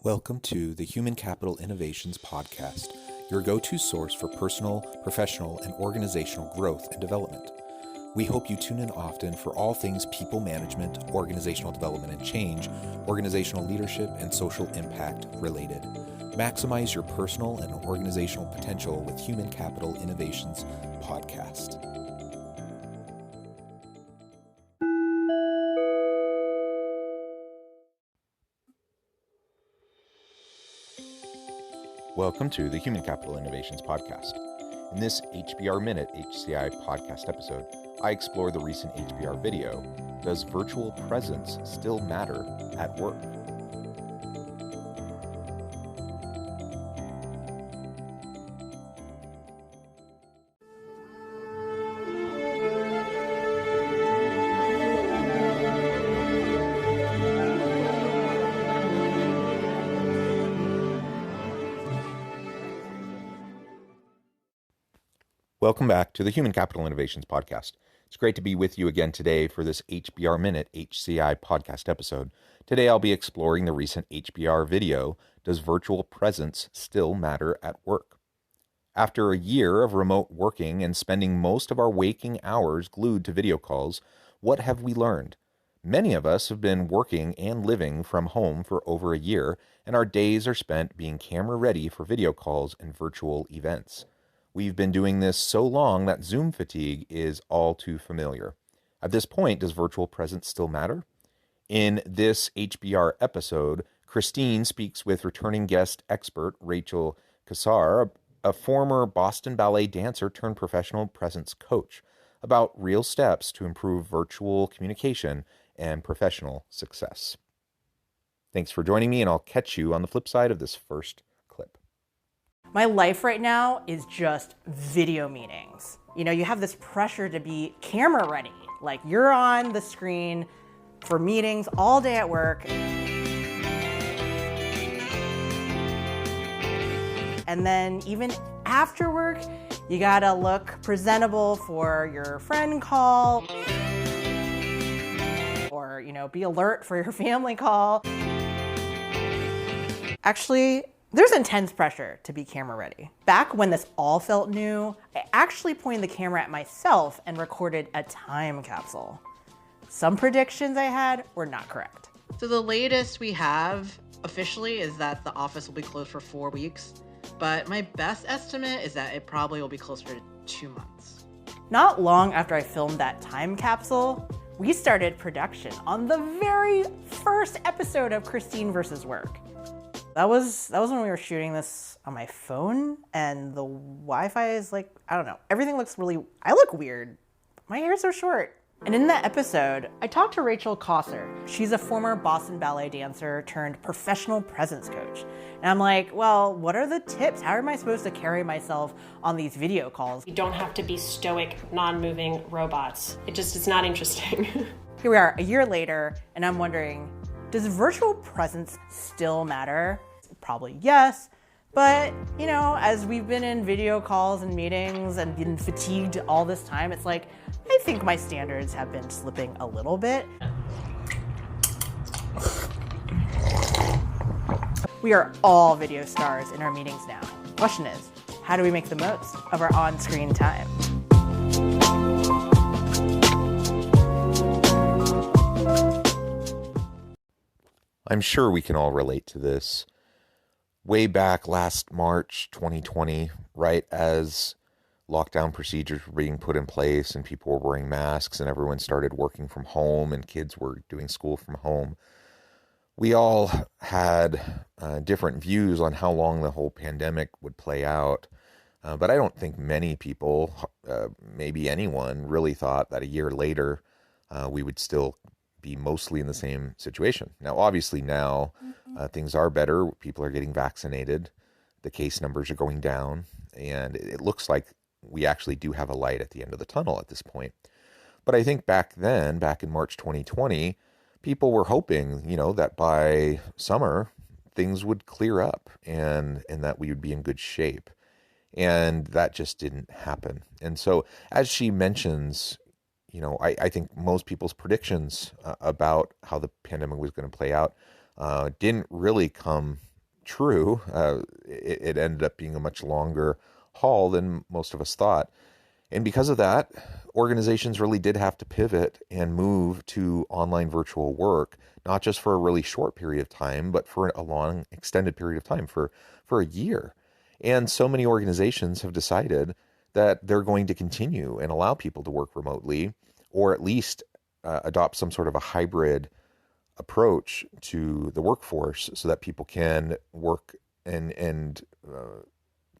Welcome to the Human Capital Innovations Podcast, your go-to source for personal, professional, and organizational growth and development. We hope you tune in often for all things people management, organizational development and change, organizational leadership, and social impact related. Maximize your personal and organizational potential with Human Capital Innovations Podcast. Welcome to the Human Capital Innovations Podcast. In this HBR Minute HCI podcast episode, I explore the recent HBR video, Does Virtual Presence Still Matter at Work? Welcome back to the Human Capital Innovations Podcast. It's great to be with you again today for this HBR Minute HCI podcast episode. Today I'll be exploring the recent HBR video, Does Virtual Presence Still Matter at Work? After a year of remote working and spending most of our waking hours glued to video calls, what have we learned? Many of us have been working and living from home for over a year, and our days are spent being camera ready for video calls and virtual events. We've been doing this so long that Zoom fatigue is all too familiar. At this point, does virtual presence still matter? In this HBR episode, Christine speaks with returning guest expert Rachel Kassar, a former Boston Ballet dancer turned professional presence coach, about real steps to improve virtual communication and professional success. Thanks for joining me, and I'll catch you on the flip side of this first clip. My life right now is just video meetings. You know, you have this pressure to be camera ready. Like you're on the screen for meetings all day at work. And then even after work, you gotta look presentable for your friend call or, be alert for your family call. Actually, there's intense pressure to be camera ready. Back when this all felt new, I actually pointed the camera at myself and recorded a time capsule. Some predictions I had were not correct. So the latest we have officially is that the office will be closed for 4 weeks, but my best estimate is that it probably will be closer to 2 months. Not long after I filmed that time capsule, we started production on the very first episode of Christine versus Work. That was when we were shooting this on my phone, and the Wi-Fi is like, I don't know, everything looks I look weird. My hair's so short. And in that episode, I talked to Rachel Kassar. She's a former Boston Ballet dancer turned professional presence coach. And I'm like, well, what are the tips? How am I supposed to carry myself on these video calls? You don't have to be stoic, non-moving robots. It's not interesting. Here we are a year later, and I'm wondering, does virtual presence still matter? Probably yes, but as we've been in video calls and meetings and been fatigued all this time, it's like, I think my standards have been slipping a little bit. We are all video stars in our meetings now. The question is, how do we make the most of our on-screen time? I'm sure we can all relate to this. Way back last March 2020, right as lockdown procedures were being put in place and people were wearing masks and everyone started working from home and kids were doing school from home, we all had different views on how long the whole pandemic would play out. But I don't think many people, maybe anyone, really thought that a year later we would still be mostly in the same situation. Now, obviously now things are better. People are getting vaccinated. The case numbers are going down. And it looks like we actually do have a light at the end of the tunnel at this point. But I think back then, back in March 2020, people were hoping, that by summer things would clear up and that we would be in good shape. And that just didn't happen. And so as she mentions, I think most people's predictions about how the pandemic was going to play out didn't really come true. It ended up being a much longer haul than most of us thought. And because of that, organizations really did have to pivot and move to online virtual work, not just for a really short period of time, but for a long, extended period of time, for a year. And so many organizations have decided that they're going to continue and allow people to work remotely, or at least adopt some sort of a hybrid approach to the workforce so that people can work and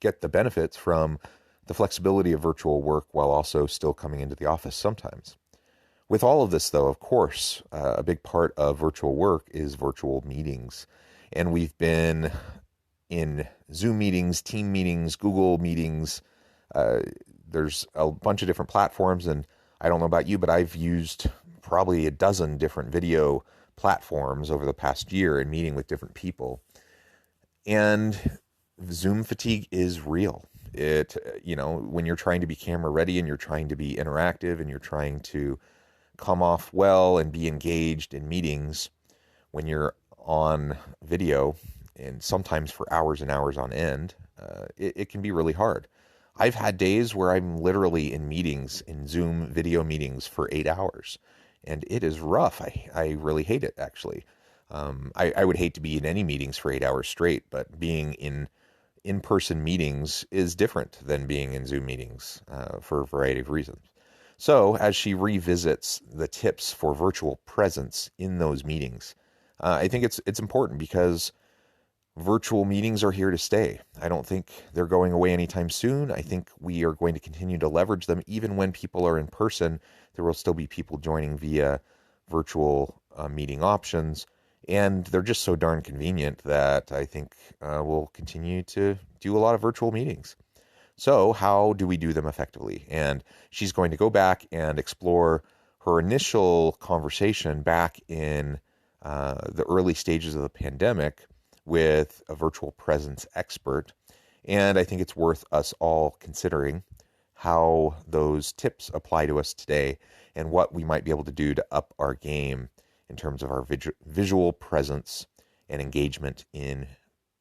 get the benefits from the flexibility of virtual work while also still coming into the office sometimes. With all of this, though, of course, a big part of virtual work is virtual meetings. And we've been in Zoom meetings, team meetings, Google meetings. There's a bunch of different platforms. And I don't know about you, but I've used probably a dozen different video platforms over the past year in meeting with different people. And Zoom fatigue is real. When you're trying to be camera ready and you're trying to be interactive and you're trying to come off well and be engaged in meetings, when you're on video and sometimes for hours and hours on end, it can be really hard. I've had days where I'm literally in meetings, in Zoom video meetings for 8 hours, and it is rough. I really hate it, actually. I would hate to be in any meetings for 8 hours straight, but being in-person meetings is different than being in Zoom meetings for a variety of reasons. So as she revisits the tips for virtual presence in those meetings, I think it's important because virtual meetings are here to stay. I don't think they're going away anytime soon. I think we are going to continue to leverage them. Even when people are in person, there will still be people joining via virtual meeting options. And they're just so darn convenient that I think we'll continue to do a lot of virtual meetings. So how do we do them effectively? And she's going to go back and explore her initial conversation back in the early stages of the pandemic with a virtual presence expert. And I think it's worth us all considering how those tips apply to us today and what we might be able to do to up our game in terms of our visual presence and engagement in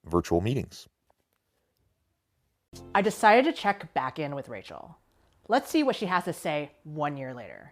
virtual meetings. I decided to check back in with Rachel. Let's see what she has to say 1 year later.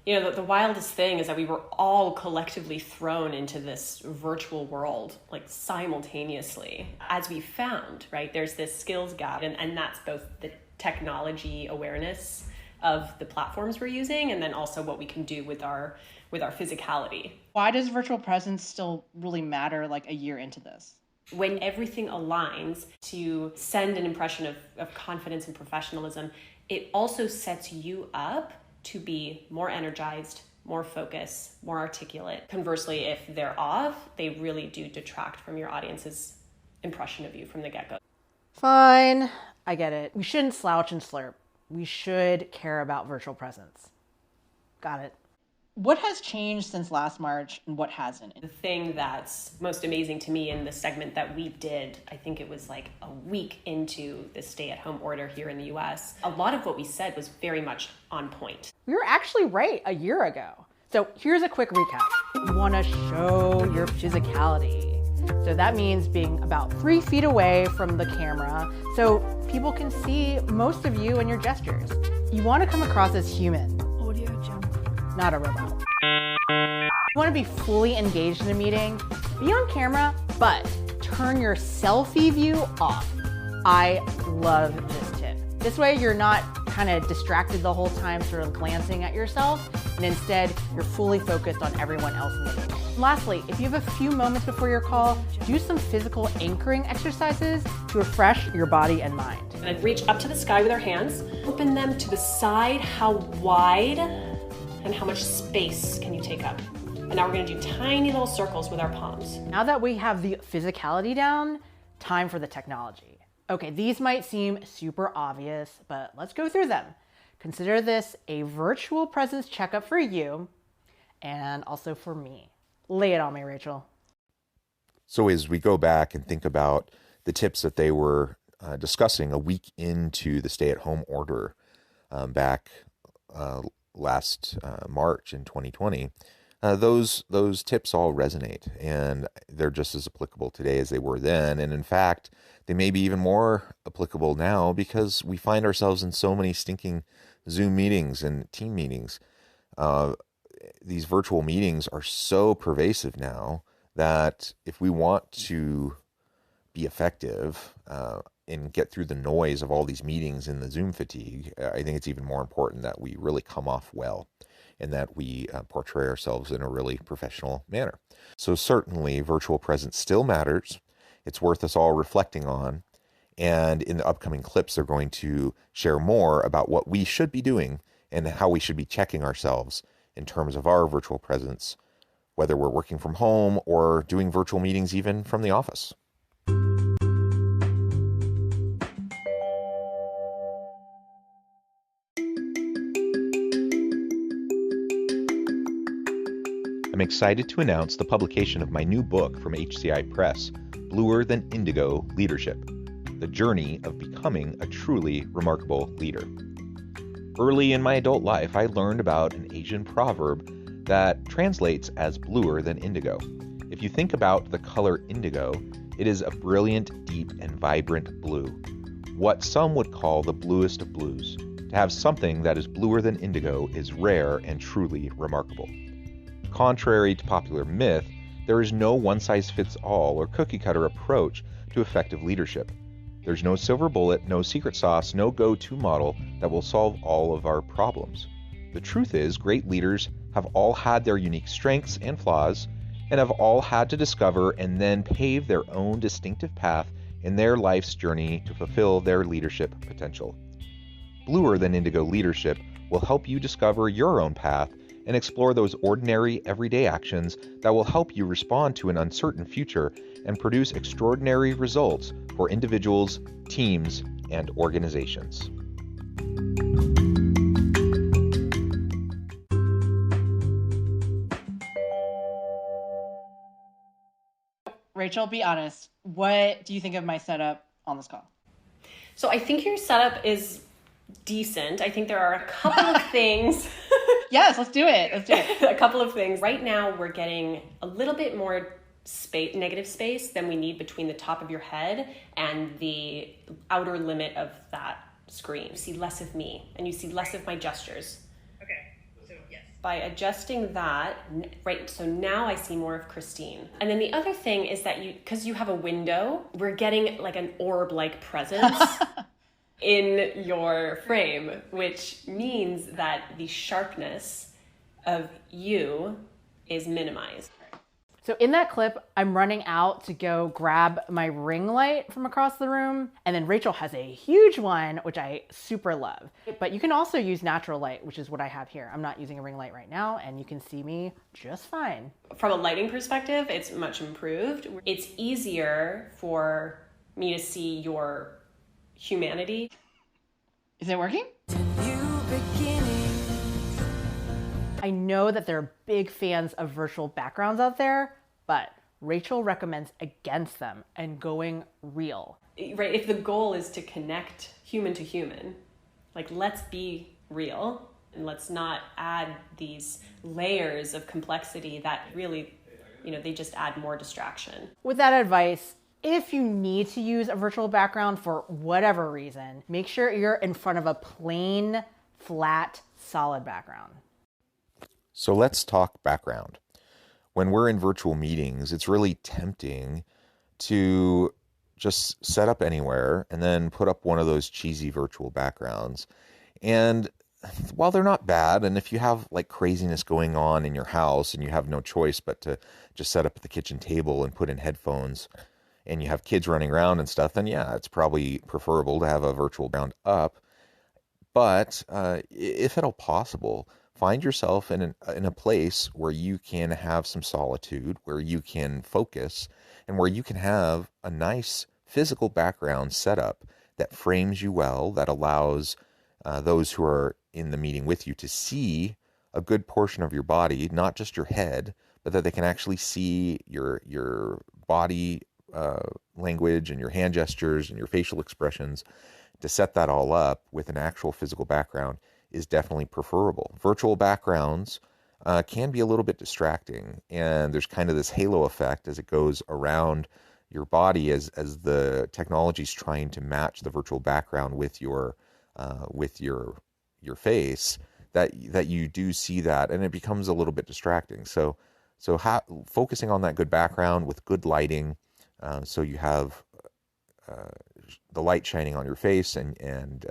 You know, the wildest thing is that we were all collectively thrown into this virtual world, like simultaneously, as we found, right? There's this skills gap, and that's both the technology awareness of the platforms we're using, and then also what we can do with our physicality. Why does virtual presence still really matter like a year into this? When everything aligns to send an impression of confidence and professionalism, it also sets you up to be more energized, more focused, more articulate. Conversely, if they're off, they really do detract from your audience's impression of you from the get-go. Fine, I get it. We shouldn't slouch and slurp. We should care about virtual presence. Got it. What has changed since last March and what hasn't? The thing that's most amazing to me in the segment that we did, I think it was like a week into the stay-at-home order here in the US, a lot of what we said was very much on point. We were actually right a year ago. So here's a quick recap. You want to show your physicality. So that means being about 3 feet away from the camera so people can see most of you and your gestures. You want to come across as human. Audio jump. Not a robot. You want to be fully engaged in a meeting? Be on camera, but turn your selfie view off. I love this tip. This way you're not kind of distracted the whole time sort of glancing at yourself, and instead you're fully focused on everyone else in the meeting. Lastly, if you have a few moments before your call, do some physical anchoring exercises to refresh your body and mind. And then reach up to the sky with our hands, open them to the side. How wide and how much space can you take up? And now we're gonna do tiny little circles with our palms. Now that we have the physicality down, time for the technology. Okay, these might seem super obvious, but let's go through them. Consider this a virtual presence checkup for you and also for me. Lay it on me, Rachel. So as we go back and think about the tips that they were discussing a week into the stay-at-home order back last March in 2020, those tips all resonate, and they're just as applicable today as they were then. And in fact, they may be even more applicable now because we find ourselves in so many stinking Zoom meetings and team meetings. Uh, these virtual meetings are so pervasive now that if we want to be effective and get through the noise of all these meetings and the Zoom fatigue, I think it's even more important that we really come off well and that we portray ourselves in a really professional manner. So certainly virtual presence still matters. It's worth us all reflecting on. And in the upcoming clips, they're going to share more about what we should be doing and how we should be checking ourselves in terms of our virtual presence, whether we're working from home or doing virtual meetings even from the office. I'm excited to announce the publication of my new book from HCI Press, Bluer Than Indigo Leadership: The Journey of Becoming a Truly Remarkable Leader. Early in my adult life, I learned about an Asian proverb that translates as bluer than indigo. If you think about the color indigo, it is a brilliant, deep, and vibrant blue, what some would call the bluest of blues. To have something that is bluer than indigo is rare and truly remarkable. Contrary to popular myth, there is no one-size-fits-all or cookie-cutter approach to effective leadership. There's no silver bullet, no secret sauce, no go-to model that will solve all of our problems. The truth is, great leaders have all had their unique strengths and flaws, and have all had to discover and then pave their own distinctive path in their life's journey to fulfill their leadership potential. Bluer Than Indigo Leadership will help you discover your own path and explore those ordinary, everyday actions that will help you respond to an uncertain future and produce extraordinary results for individuals, teams, and organizations. Rachel, be honest. What do you think of my setup on this call? So I think your setup is decent. I think there are a couple of things. Yes, let's do it. Let's do it. A couple of things. Right now, we're getting a little bit more space, negative space than we need between the top of your head and the outer limit of that screen. You see less of me and you see less of my gestures. Okay, so yes. By adjusting that, right, so now I see more of Christine. And then the other thing is that because you have a window, we're getting like an orb-like presence in your frame, which means that the sharpness of you is minimized. So in that clip, I'm running out to go grab my ring light from across the room. And then Rachel has a huge one, which I super love. But you can also use natural light, which is what I have here. I'm not using a ring light right now, and you can see me just fine. From a lighting perspective, it's much improved. It's easier for me to see your humanity. Is it working? I know that there are big fans of virtual backgrounds out there, but Rachel recommends against them and going real. Right, if the goal is to connect human to human, like let's be real and let's not add these layers of complexity that really, they just add more distraction. With that advice, if you need to use a virtual background for whatever reason, make sure you're in front of a plain, flat, solid background. So let's talk background. When we're in virtual meetings, it's really tempting to just set up anywhere and then put up one of those cheesy virtual backgrounds. And while they're not bad, and if you have like craziness going on in your house and you have no choice but to just set up at the kitchen table and put in headphones, and you have kids running around and stuff, then yeah, it's probably preferable to have a virtual background up. But if at all possible, find yourself in a place where you can have some solitude, where you can focus, and where you can have a nice physical background set up that frames you well, that allows those who are in the meeting with you to see a good portion of your body, not just your head, but that they can actually see your body language and your hand gestures and your facial expressions. To set that all up with an actual physical background is definitely preferable. Virtual backgrounds can be a little bit distracting. And there's kind of this halo effect as it goes around your body as the technology is trying to match the virtual background with your face, that you do see that, and it becomes a little bit distracting. Focusing on that good background with good lighting, so you have uh, the light shining on your face, and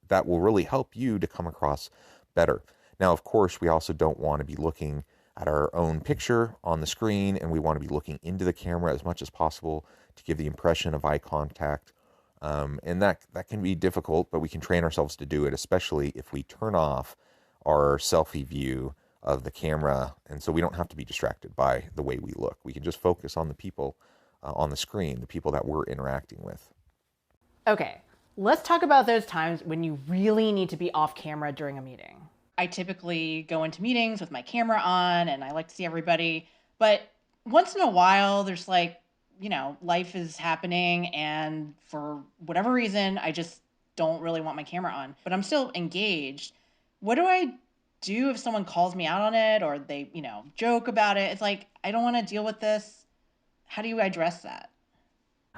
that will really help you to come across better. Now, of course, we also don't want to be looking at our own picture on the screen, and we want to be looking into the camera as much as possible to give the impression of eye contact. And that can be difficult, but we can train ourselves to do it, especially if we turn off our selfie view of the camera. And so we don't have to be distracted by the way we look. We can just focus on the people on the screen, the people that we're interacting with. Okay, let's talk about those times when you really need to be off camera during a meeting. I typically go into meetings with my camera on and I like to see everybody, but once in a while there's life is happening and for whatever reason, I just don't really want my camera on, but I'm still engaged. What do I do if someone calls me out on it or they, joke about it? It's like, I don't want to deal with this. How do you address that?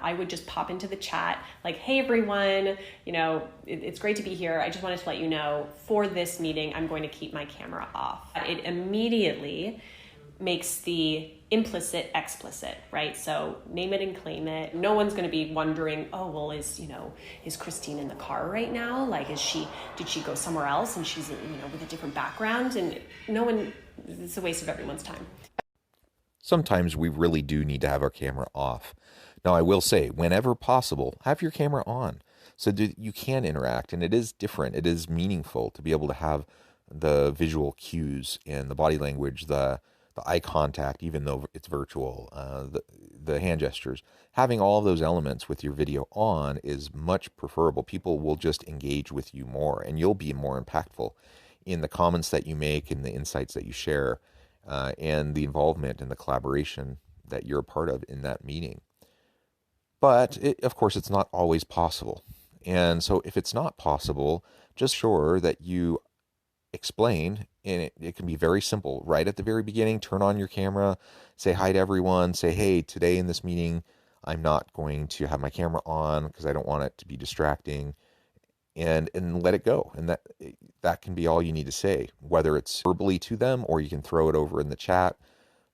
I would just pop into the chat like, hey, everyone, it's great to be here. I just wanted to let you know for this meeting, I'm going to keep my camera off. It immediately makes the implicit explicit, right? So name it and claim it. No one's going to be wondering, oh, well, is Christine in the car right now? Like, did she go somewhere else and she's, with a different background? And no one, it's a waste of everyone's time. Sometimes we really do need to have our camera off. Now, I will say, whenever possible, have your camera on so that you can interact. And it is different. It is meaningful to be able to have the visual cues and the body language, the eye contact, even though it's virtual, the hand gestures. Having all of those elements with your video on is much preferable. People will just engage with you more, and you'll be more impactful in the comments that you make and the insights that you share, and the involvement and the collaboration that you're a part of in that meeting. But of course, it's not always possible. And so if it's not possible, just sure that you explain, and it can be very simple. Right at the very beginning, turn on your camera, say hi to everyone, say, hey, today in this meeting, I'm not going to have my camera on because I don't want it to be distracting, and let it go. And that can be all you need to say, whether it's verbally to them or you can throw it over in the chat,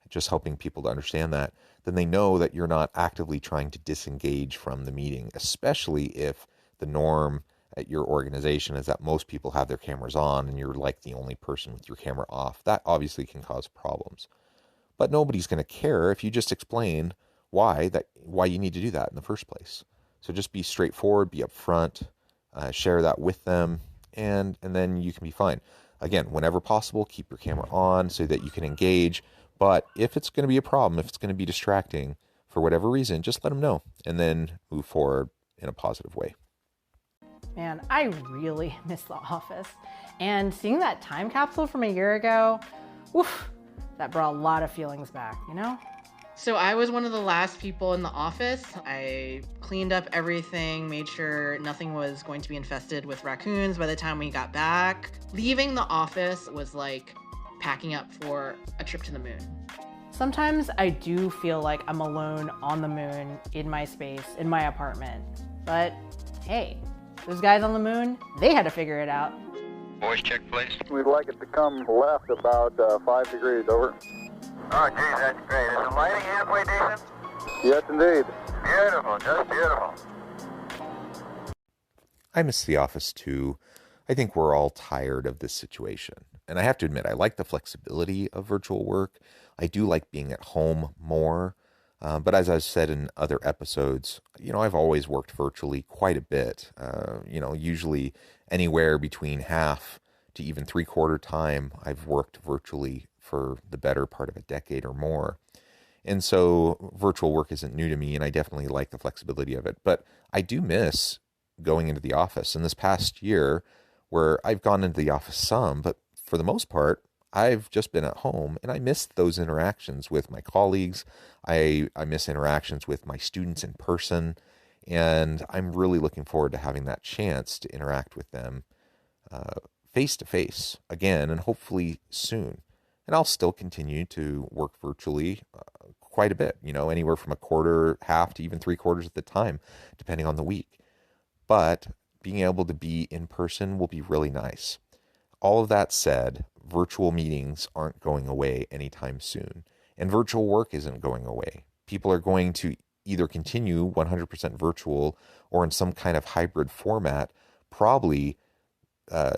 just helping people to understand that. Then they know that you're not actively trying to disengage from the meeting, especially if the norm at your organization is that most people have their cameras on and you're like the only person with your camera off. That obviously can cause problems. But nobody's going to care if you just explain why you need to do that in the first place. So just be straightforward, be upfront, share that with them, and then you can be fine. Again, whenever possible, keep your camera on so that you can engage. But if it's going to be a problem, if it's going to be distracting for whatever reason, just let them know and then move forward in a positive way. Man, I really miss The Office. And seeing that time capsule from a year ago, woof, that brought a lot of feelings back, So I was one of the last people in the office. I cleaned up everything, made sure nothing was going to be infested with raccoons by the time we got back. Leaving the office was like packing up for a trip to the moon. Sometimes I do feel like I'm alone on the moon, in my space, in my apartment. But hey, those guys on the moon, they had to figure it out. Voice check, please. We'd like it to come left about 5 degrees, over. Oh, geez, that's great. Is the lighting halfway decent? Yes, indeed. Beautiful, just beautiful. I miss the office too. I think we're all tired of this situation. And I have to admit, I like the flexibility of virtual work. I do like being at home more. But as I've said in other episodes, I've always worked virtually quite a bit. Usually anywhere between half to even 3/4 time, I've worked virtually for the better part of a decade or more. And so virtual work isn't new to me, and I definitely like the flexibility of it. But I do miss going into the office. In this past year, where I've gone into the office some, but for the most part, I've just been at home, and I miss those interactions with my colleagues. I miss interactions with my students in person, and I'm really looking forward to having that chance to interact with them face to face again, and hopefully soon. And I'll still continue to work virtually quite a bit, anywhere from a quarter, half to even 3/4 of the time, depending on the week. But being able to be in person will be really nice. All of that said, virtual meetings aren't going away anytime soon, and virtual work isn't going away. People are going to either continue 100% virtual or in some kind of hybrid format, probably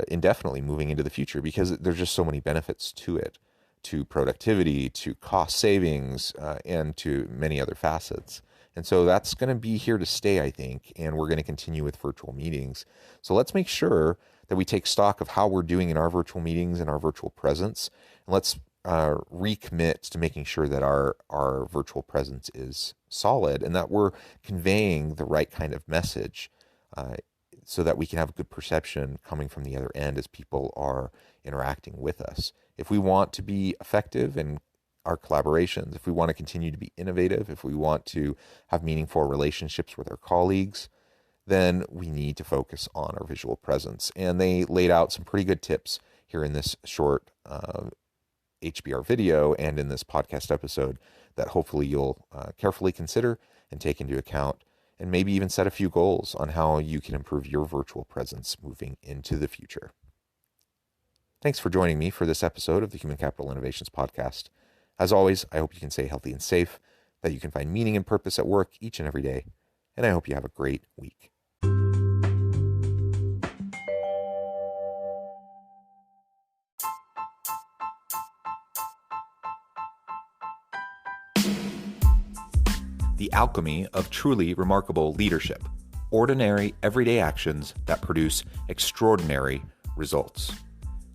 indefinitely moving into the future, because there's just so many benefits to it, to productivity, to cost savings, and to many other facets. And so that's going to be here to stay, I think, and we're going to continue with virtual meetings. So let's make sure that we take stock of how we're doing in our virtual meetings and our virtual presence, and let's recommit to making sure that our virtual presence is solid and that we're conveying the right kind of message, so that we can have a good perception coming from the other end as people are interacting with us. If we want to be effective in our collaborations, if we want to continue to be innovative, if we want to have meaningful relationships with our colleagues, then we need to focus on our visual presence. And they laid out some pretty good tips here in this short HBR video and in this podcast episode that hopefully you'll carefully consider and take into account, and maybe even set a few goals on how you can improve your virtual presence moving into the future. Thanks for joining me for this episode of the Human Capital Innovations Podcast. As always, I hope you can stay healthy and safe, that you can find meaning and purpose at work each and every day, and I hope you have a great week. The alchemy of truly remarkable leadership. Ordinary, everyday actions that produce extraordinary results.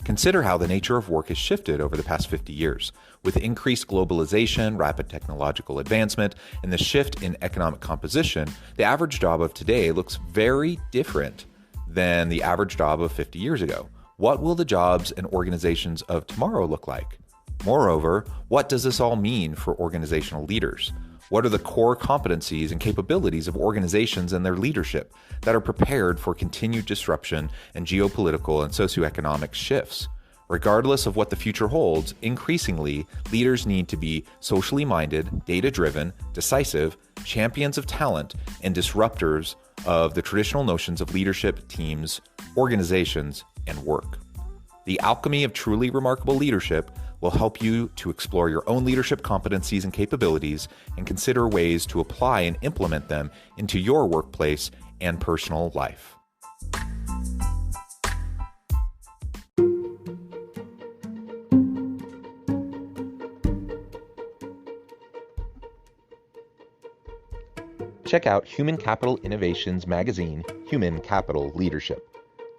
Consider how the nature of work has shifted over the past 50 years. With increased globalization, rapid technological advancement, and the shift in economic composition, the average job of today looks very different than the average job of 50 years ago. What will the jobs and organizations of tomorrow look like? Moreover, what does this all mean for organizational leaders? What are the core competencies and capabilities of organizations and their leadership that are prepared for continued disruption and geopolitical and socioeconomic shifts? Regardless of what the future holds, increasingly, leaders need to be socially minded, data-driven, decisive, champions of talent, and disruptors of the traditional notions of leadership, teams, organizations, and work. The alchemy of truly remarkable leadership will help you to explore your own leadership competencies and capabilities and consider ways to apply and implement them into your workplace and personal life. Check out Human Capital Innovations magazine, Human Capital Leadership.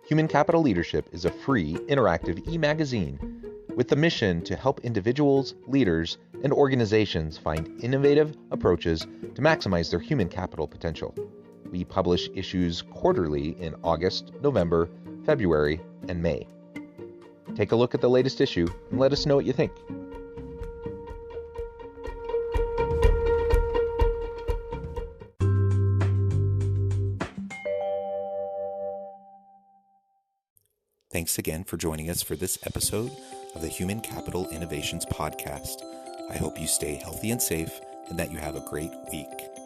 Human Capital Leadership is a free, interactive e-magazine with the mission to help individuals, leaders, and organizations find innovative approaches to maximize their human capital potential. We publish issues quarterly in August, November, February, and May. Take a look at the latest issue and let us know what you think. Thanks again for joining us for this episode of the Human Capital Innovations Podcast. I hope you stay healthy and safe and that you have a great week.